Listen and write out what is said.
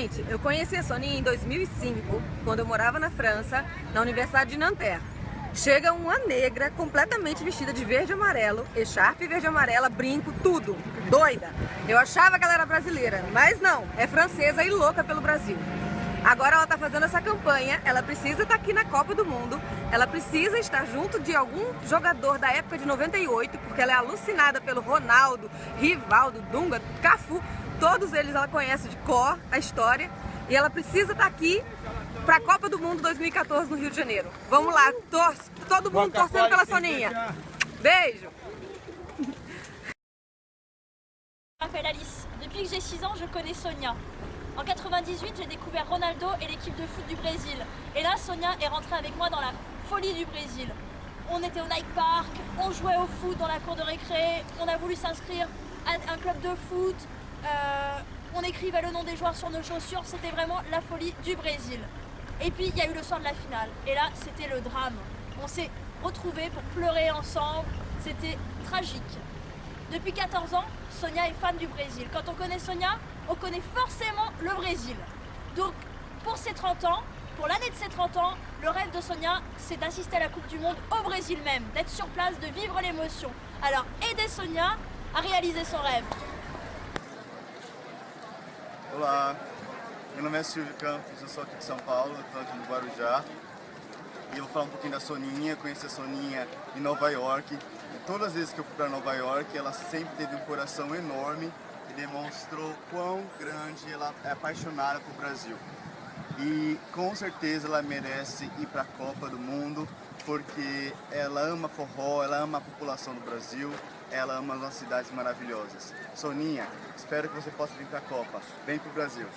Gente, eu conheci a Soninha em 2005, quando eu morava na França, na Universidade de Nanterre. Chega uma negra completamente vestida de verde e amarelo, echarpe verde e amarela, brinco, tudo, doida. Eu achava que ela era brasileira, mas não, é francesa e louca pelo Brasil. Agora ela está fazendo essa campanha, ela precisa estar aqui na Copa do Mundo, ela precisa estar junto de algum jogador da época de 98, porque ela é alucinada pelo Ronaldo, Rivaldo, Dunga, Cafu, todos eles ela conhece de cor a história, e ela precisa estar aqui para a Copa do Mundo 2014 no Rio de Janeiro. Vamos lá, todo mundo torcendo pela Soninha. Beijo! Je m'appelle Alice. Depuis que j'ai 6 ans, je connais Sonia. En 98, j'ai découvert Ronaldo et l'équipe de foot du Brésil. Et là, Sonia est rentrée avec moi dans la folie du Brésil. On était au Nike Park, on jouait au foot dans la cour de récré, on a voulu s'inscrire à un club de foot, on écrivait le nom des joueurs sur nos chaussures, c'était vraiment la folie du Brésil. Et puis, il y a eu le soir de la finale. Et là, c'était le drame. On s'est retrouvés pour pleurer ensemble, c'était tragique. Depuis 14 ans, Sonia est fan du Brésil. Quand on connaît Sonia, on connaît forcément le Brésil. Donc, pour ses 30 ans, pour l'année de ses 30 ans, le rêve de Sonia, c'est d'assister à la Coupe du Monde au Brésil même, d'être sur place, de vivre l'émotion. Alors, aidez Sonia à réaliser son rêve. Olá, meu nome é Silvio Campos, eu sou aqui de São Paulo, estou aqui no Guarujá. E eu vou falar um pouquinho da Soninha, conheci a Soninha em Nova York. E todas as vezes que eu fui para Nova York, ela sempre teve um coração enorme e demonstrou quão grande ela é apaixonada por Brasil. E com certeza ela merece ir para a Copa do Mundo, porque ela ama forró, ela ama a população do Brasil, ela ama as nossas cidades maravilhosas. Soninha, espero que você possa vir para a Copa. Vem para o Brasil.